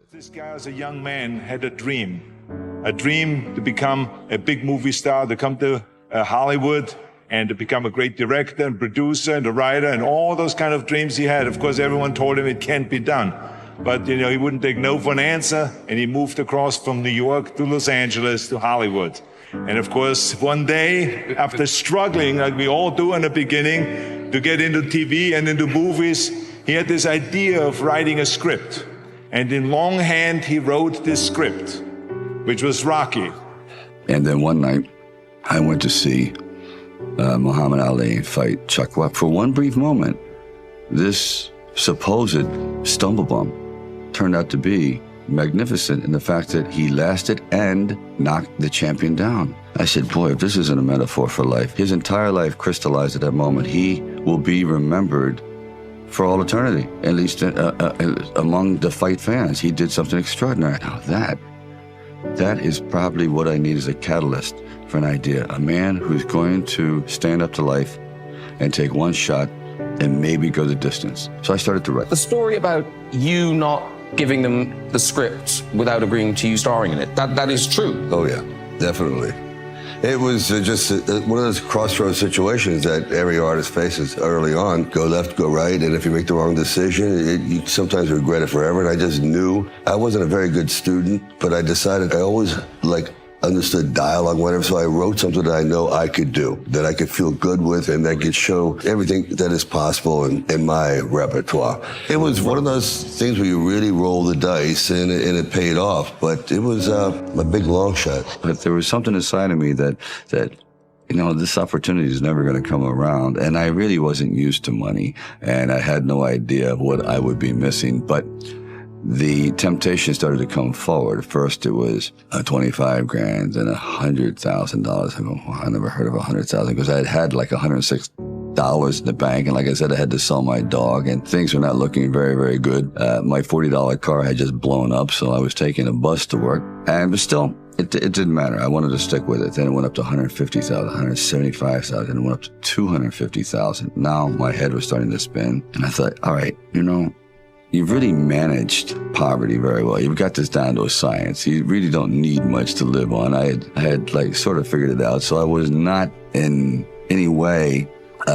This guy as a young man had a dream to become a big movie star, to come to Hollywood and to become a great director and producer and a writer and all those kind of dreams he had. Of course, everyone told him it can't be done. But, he wouldn't take no for an answer, and he moved across from New York to Los Angeles to Hollywood. And of course, one day, after struggling, like we all do in the beginning, to get into TV and into movies, he had this idea of writing a script. And in longhand, he wrote this script, which was Rocky. And then one night, I went to see Muhammad Ali fight Chuck Webb. For one brief moment, this supposed stumble bump turned out to be magnificent in the fact that he lasted and knocked the champion down. I said, boy, if this isn't a metaphor for life, his entire life crystallized at that moment. He will be remembered for all eternity, at least among the fight fans. He did something extraordinary. Now that is probably what I need as a catalyst for an idea. A man who's going to stand up to life and take one shot and maybe go the distance. So I started to write. The story about you not giving them the script without agreeing to you starring in it, that is true. Oh yeah, definitely. It was just one of those crossroads situations that every artist faces early on. Go left, go right, and if you make the wrong decision, you sometimes regret it forever. And I just knew I wasn't a very good student, but I decided I always understood dialogue, whatever, so I wrote something that I know I could do, that I could feel good with, and that could show everything that is possible in my repertoire. It was one of those things where you really roll the dice, and it paid off, but it was a big long shot. But there was something inside of me that this opportunity is never going to come around, and I really wasn't used to money, and I had no idea of what I would be missing, but the temptation started to come forward. First, it was $25,000 and $100,000. I never heard of $100,000 because I had like $106 in the bank. And like I said, I had to sell my dog and things were not looking very, very good. My $40 car had just blown up, so I was taking a bus to work. But still, it didn't matter. I wanted to stick with it. Then it went up to $150,000, $175,000, and it went up to $250,000. Now my head was starting to spin. And I thought, all right, you've really managed poverty very well. You've got this down to a science. You really don't need much to live on. I had sort of figured it out. So I was not in any way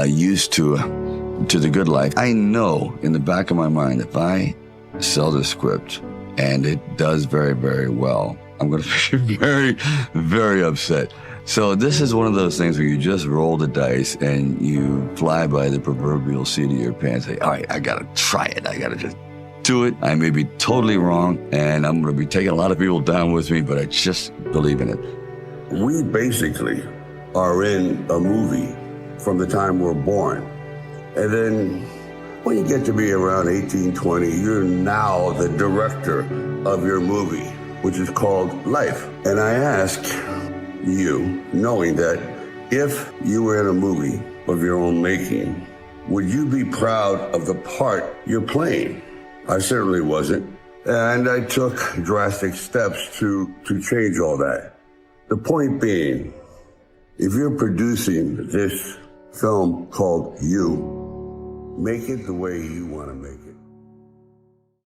used to the good life. I know in the back of my mind, if I sell the script and it does very, very well, I'm going to be very, very upset. So this is one of those things where you just roll the dice and you fly by the proverbial seat of your pants and say, all right, I got to try it. I got to just do it. I may be totally wrong and I'm going to be taking a lot of people down with me, but I just believe in it. We basically are in a movie from the time we're born. And then when you get to be around 18, 20, you're now the director of your movie, which is called life. And I ask you, knowing that if you were in a movie of your own making, would you be proud of the part you're playing? I certainly wasn't. And I took drastic steps to change all that. The point being, if you're producing this film called You, make it the way you want to make it.